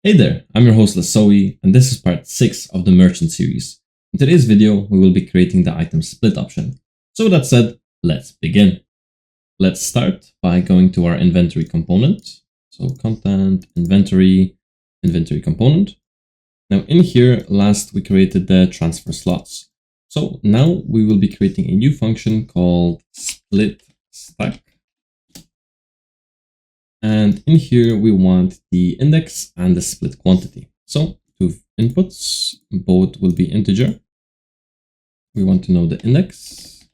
Hey there, I'm your host Lisowi, and this is part 6 of the merchant series. In today's video, we will be creating the item split option. So with that said, let's begin. Let's start by going to our inventory component. So content, inventory, inventory component. Now in here, last we created the transfer slots. So now we will be creating a new function called split stack. And in here, we want the index and the split quantity. So two inputs, both will be integer. We want to know the index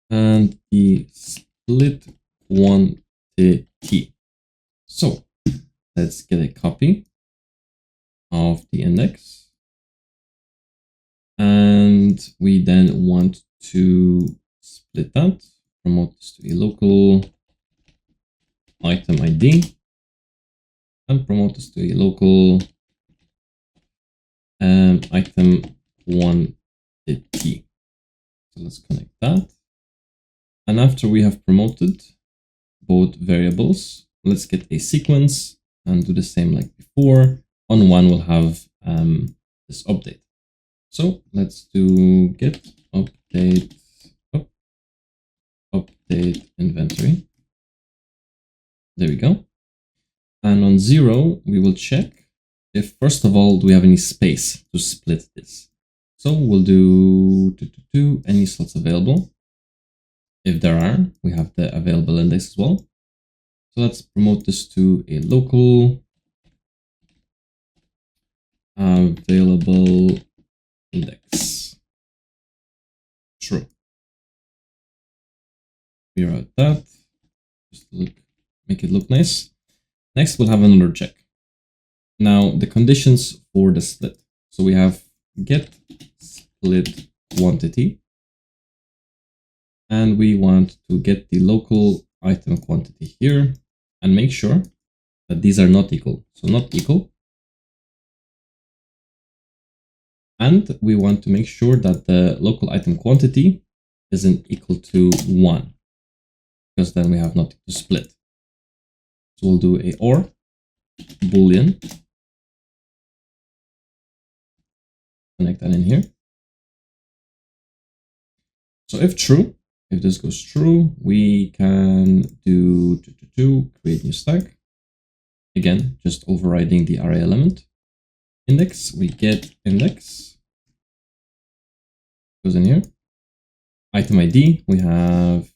and the split quantity. So let's get a copy of the index. And we then want to split that, promote this to a local item ID, and promote this to a local item quantity. So let's connect that. And after we have promoted both variables, let's get a sequence and do the same like before. On one, we'll have this update. So let's do get update, update inventory. There we go. And on 0, we will check if, first of all, do we have any space to split this. So we'll do any slots available. If there are, we have the available index as well. So let's promote this to a local available index. True. Clear out that. Just look. Make it look nice. Next, we'll have another check. Now, the conditions for the split. So we have get split quantity. And we want to get the local item quantity here and make sure that these are not equal. So not equal. And we want to make sure that the local item quantity isn't equal to 1, because then we have nothing to split. So we'll do a or boolean. Connect that in here. So if true, if this goes true, we can do create new stack. Again, just overriding the array element. Index, we get index. Goes in here. Item ID, we have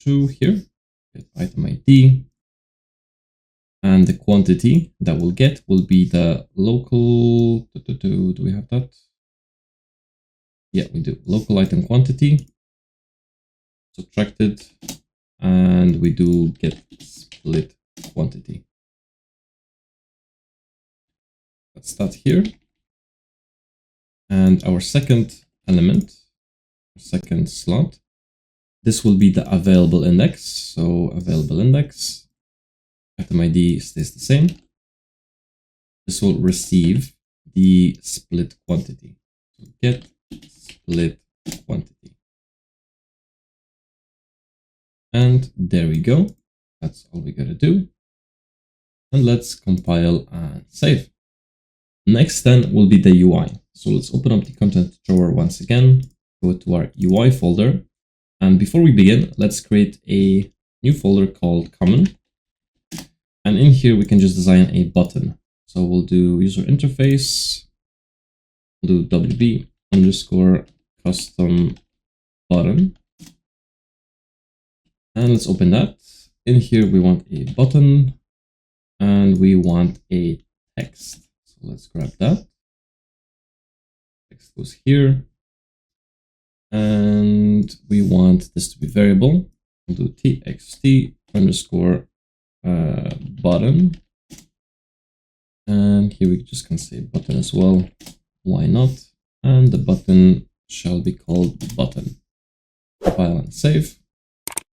2 here. Get item ID. And the quantity that we'll get will be the local, do we have that? Yeah, we do. Local item quantity, subtracted, and we do get split quantity. That's that here. And our second element, second slot, this will be the available index. So available index. Item ID stays the same. This will receive the split quantity. So get split quantity. And there we go. That's all we gotta do. And let's compile and save. Next then will be the UI. So let's open up the content drawer once again, go to our UI folder. And before we begin, let's create a new folder called common. And in here, we can just design a button. So we'll do user interface, we'll do WB underscore custom button. And let's open that. In here, we want a button and we want a text. So let's grab that. Text goes here. And we want this to be variable. We'll do txt underscore button, and here we just can say button as well, why not? And the button shall be called button. Compile and save,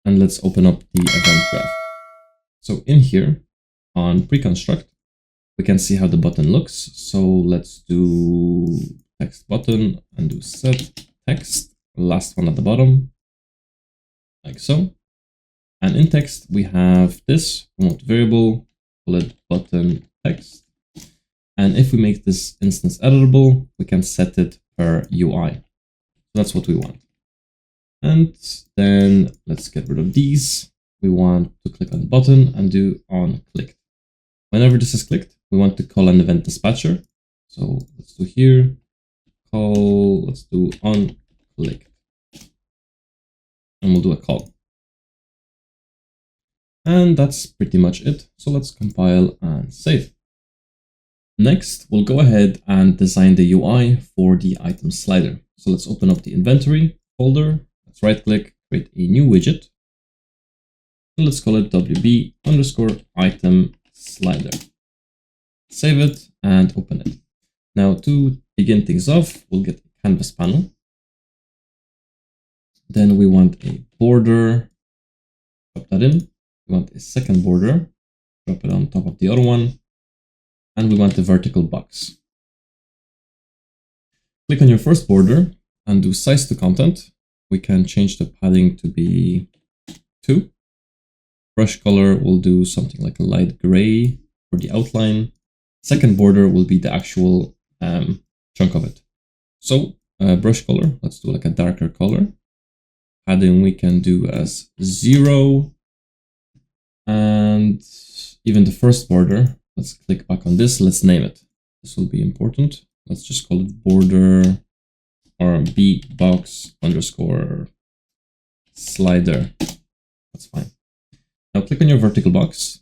and let's open up the event graph. So in here on pre-construct, we can see how the button looks. So let's do text button and do set text, last one at the bottom, like so. And in text, we have this promote variable, call it button text. And if we make this instance editable, we can set it per UI. That's what we want. And then let's get rid of these. We want to click on the button and do on clicked. Whenever this is clicked, we want to call an event dispatcher. So let's do here, let's do on clicked. And we'll do a call. And that's pretty much it. So let's compile and save. Next, we'll go ahead and design the UI for the item slider. So let's open up the inventory folder. Let's right click, create a new widget. And let's call it WB_item slider. Save it and open it. Now to begin things off, we'll get a canvas panel. Then we want a border, drop that in. We want a second border, drop it on top of the other one. And we want the vertical box. Click on your first border and do size to content. We can change the padding to be 2. Brush color will do something like a light gray for the outline. Second border will be the actual chunk of it. So brush color, let's do like a darker color. Padding we can do as 0. And even the first border, let's click back on this. Let's name it. This will be important. Let's just call it border or bbox_slider. That's fine. Now click on your vertical box.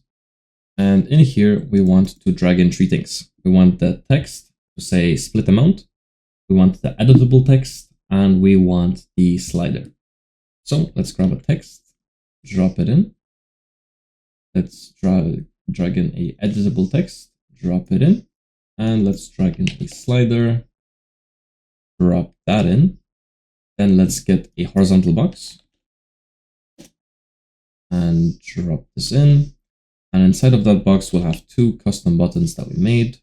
And in here, we want to drag in 3 things. We want the text to say split amount. We want the editable text, and we want the slider. So let's grab a text, drop it in. Let's drag in a editable text, drop it in, and let's drag in a slider, drop that in. Then let's get a horizontal box and drop this in. And inside of that box, we'll have 2 custom buttons that we made.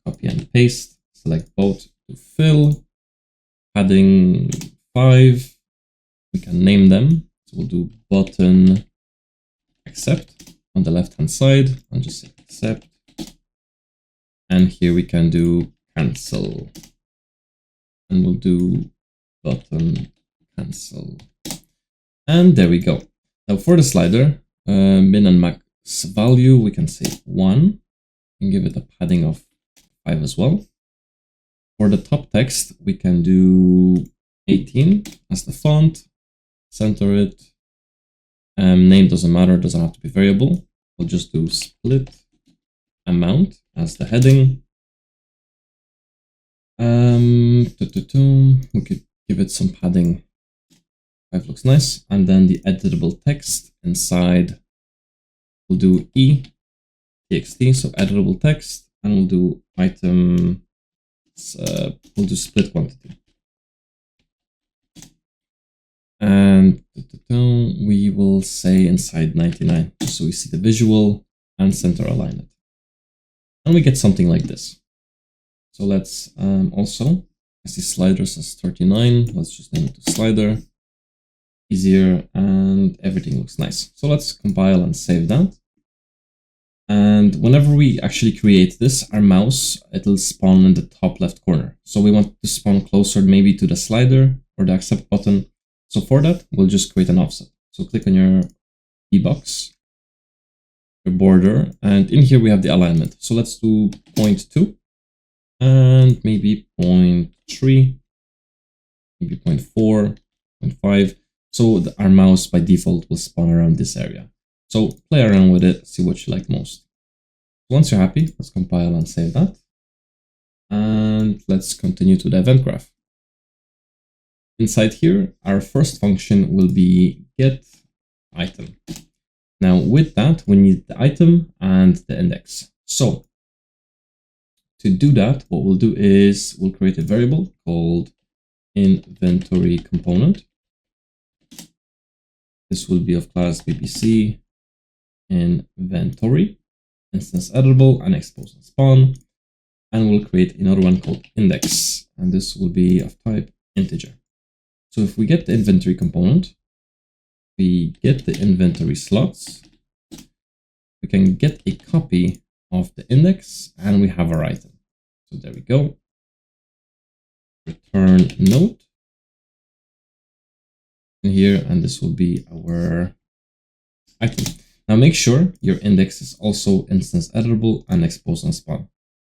Copy and paste, select both to fill, padding 5. We can name them. So we'll do button accept on the left hand side. I'll just say accept. And here we can do cancel. And we'll do button cancel. And there we go. Now for the slider, min and max value, we can say 1 and give it a padding of 5 as well. For the top text, we can do 18 as the font, center it. Name doesn't matter, doesn't have to be variable. We'll just do split amount as the heading. We could give it some padding. 5 looks nice. And then the editable text inside, we'll do txt, so editable text, and we'll do item, we'll do split quantity. And we will say inside 99, so we see the visual and center align it. And we get something like this. So let's also, I see slider says 39. Let's just name it to slider. Easier, and everything looks nice. So let's compile and save that. And whenever we actually create this, our mouse, it'll spawn in the top left corner. So we want to spawn closer maybe to the slider or the accept button. So for that, we'll just create an offset. So click on your box, your border, and in here we have the alignment. So let's do 0.2 and maybe 0.3, maybe 0.4, 0.5. So our mouse by default will spawn around this area. So play around with it, see what you like most. Once you're happy, let's compile and save that. And let's continue to the event graph. Inside here, our first function will be get item. Now with that, we need the item and the index. So to do that, what we'll do is we'll create a variable called inventory component. This will be of class BBC inventory, instance editable, and expose and spawn. And we'll create another one called index, and this will be of type integer. So if we get the inventory component, we get the inventory slots, we can get a copy of the index, and we have our item. So there we go. Return note in here, and this will be our item. Now make sure your index is also instance editable and exposed on spawn.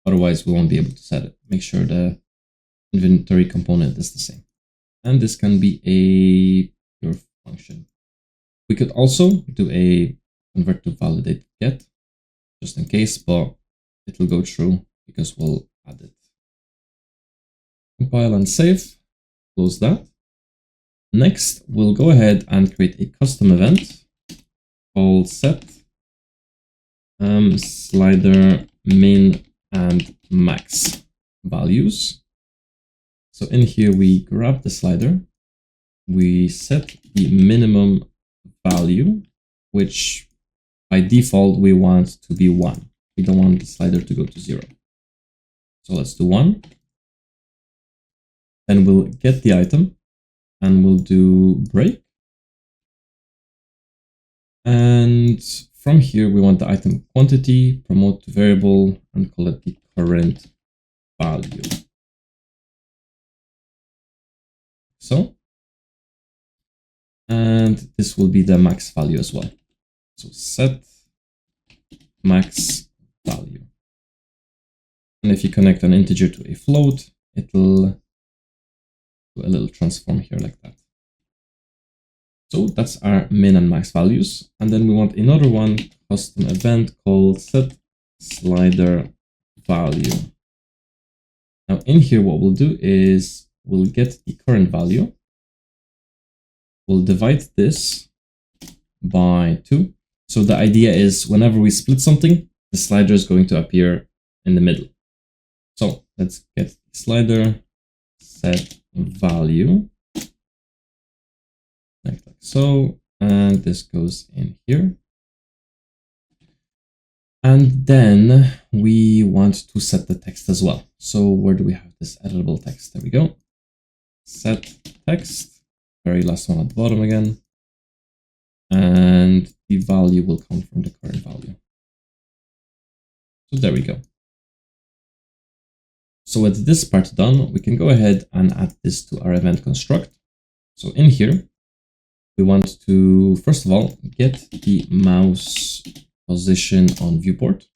Otherwise, we won't be able to set it. Make sure the inventory component is the same. And this can be a pure function. We could also do a convert to validate get, just in case, but it will go through because we'll add it. Compile and save. Close that. Next, we'll go ahead and create a custom event called set slider min and max values. So in here, we grab the slider, we set the minimum value, which by default we want to be 1. We don't want the slider to go to 0. So let's do 1. Then we'll get the item and we'll do break. And from here, we want the item quantity, promote to variable, and call it the current value. So, and this will be the max value as well. So set max value. And if you connect an integer to a float, it'll do a little transform here like that. So that's our min and max values. And then we want another one, custom event called set slider value. Now in here, what we'll do is we'll get the current value. We'll divide this by 2. So the idea is whenever we split something, the slider is going to appear in the middle. So let's get the slider set value. Like so, and this goes in here. And then we want to set the text as well. So where do we have this editable text? There we go. Set text, very last one at the bottom again. And the value will come from the current value. So there we go. So with this part done, we can go ahead and add this to our event construct. So in here, we want to, first of all, get the mouse position on viewport.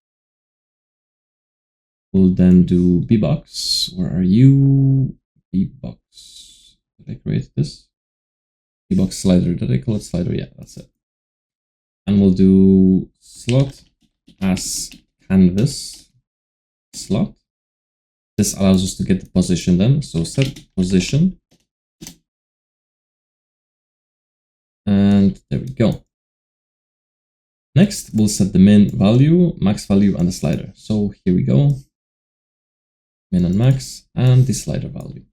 We'll then do bbox. Where are you? Bbox. Did I create this? Bbox slider. Did I call it slider? Yeah, that's it. And we'll do slot as canvas slot. This allows us to get the position then. So set position. And there we go. Next, we'll set the min value, max value, and the slider. So here we go. Min and max, and the slider value.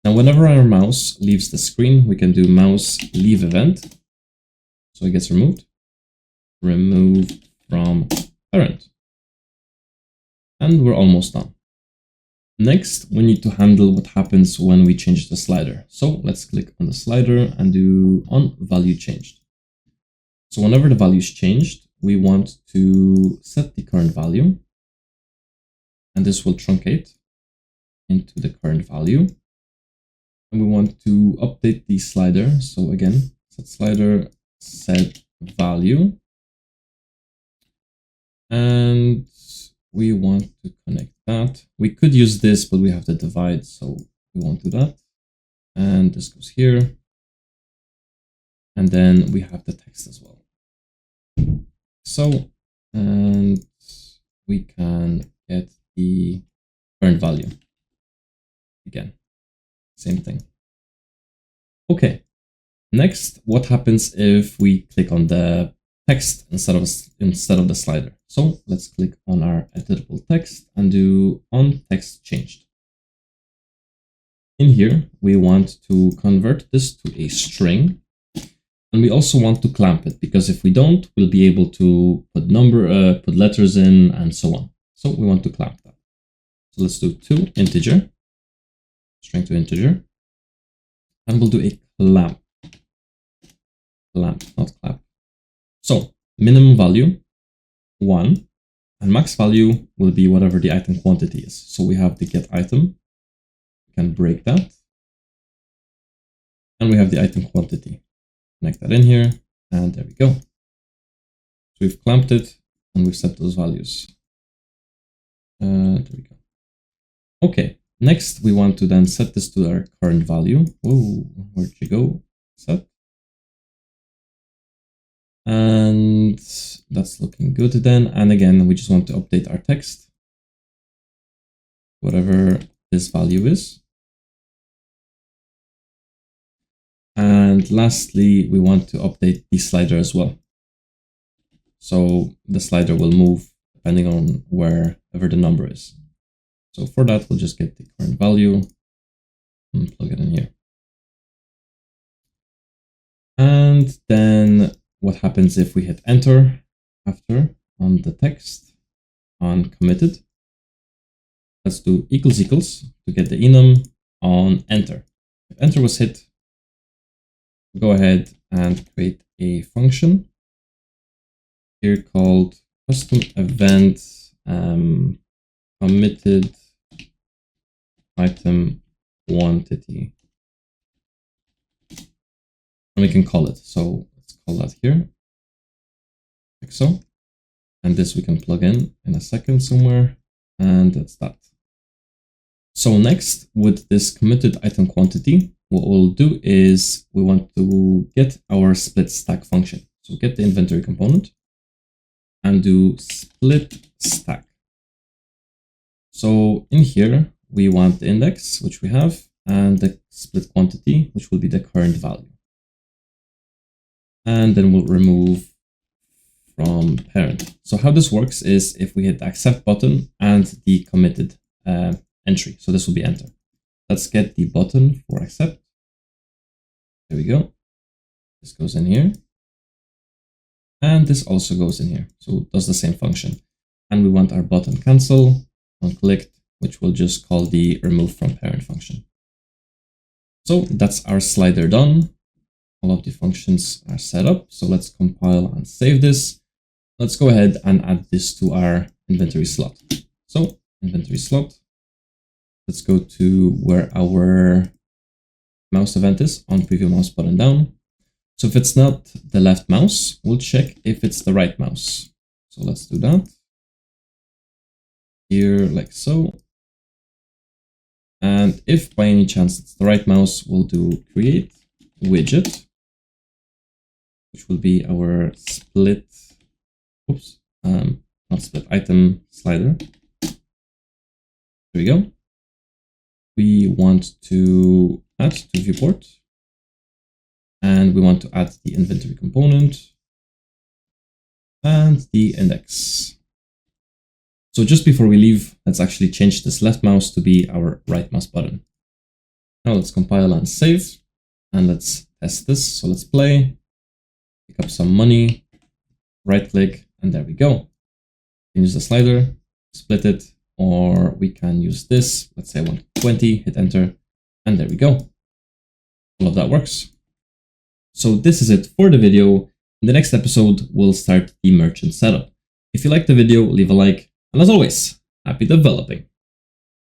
Now, whenever our mouse leaves the screen, we can do mouse leave event. So it gets removed. Remove from parent. And we're almost done. Next, we need to handle what happens when we change the slider. So let's click on the slider and do on value changed. So whenever the value is changed, we want to set the current value. And this will truncate into the current value. And we want to update the slider. So again, set slider, set value. And we want to connect that. We could use this, but we have to divide, so we won't do that. And this goes here. And then we have the text as well. So, and we can get the current value. Again, same thing. Okay. Next, what happens if we click on the text instead of the slider? So let's click on our editable text and do on text changed. In here, we want to convert this to a string, and we also want to clamp it, because if we don't, we'll be able to put put letters in and so on. So we want to clamp that. So let's do to integer, string to integer, and we'll do a clamp. Clamp, not clap. So minimum value 1, And max value will be whatever the item quantity is. So we have the get item. We can break that. And we have the item quantity. Connect that in here. And there we go. So we've clamped it and we've set those values. There we go. Okay. Next, we want to then set this to our current value. Whoa, where'd you go? Set. And that's looking good then. And again, we just want to update our text, whatever this value is. And lastly, we want to update the slider as well. So the slider will move depending on wherever the number is. So for that, we'll just get the current value and plug it in here. And then what happens if we hit enter after on the text on committed? Let's do equals to get the enum on enter. If enter was hit, go ahead and create a function here called custom event committed item quantity. And we can call it. So let's call that here. Like so. And this we can plug in a second somewhere. And that's that. So next, with this committed item quantity, what we'll do is we want to get our split stack function. So get the inventory component and do split stack. So in here, we want the index, which we have, and the split quantity, which will be the current value. And then we'll remove from parent. So how this works is if we hit the accept button and the committed entry. So this will be enter. Let's get the button for accept. There we go. This goes in here. And this also goes in here. So it does the same function. And we want our button cancel on clicked, which we'll just call the remove from parent function. So that's our slider done. All of the functions are set up. So let's compile and save this. Let's go ahead and add this to our inventory slot. So inventory slot. Let's go to where our mouse event is on preview mouse button down. So if it's not the left mouse, we'll check if it's the right mouse. So let's do that. Here, like so. And if by any chance it's the right mouse, we'll do create widget, which will be our split, not split item slider. There we go. We want to add to viewport, and we want to add the inventory component and the index. So just before we leave, let's actually change this left mouse to be our right mouse button. Now let's compile and save, and let's test this. So let's play, pick up some money, right click, and there we go. We can use the slider, split it, or we can use this. Let's say I want 20, hit enter, and there we go. All of that works. So this is it for the video. In the next episode, we'll start the merchant setup. If you liked the video, leave a like. And as always, happy developing.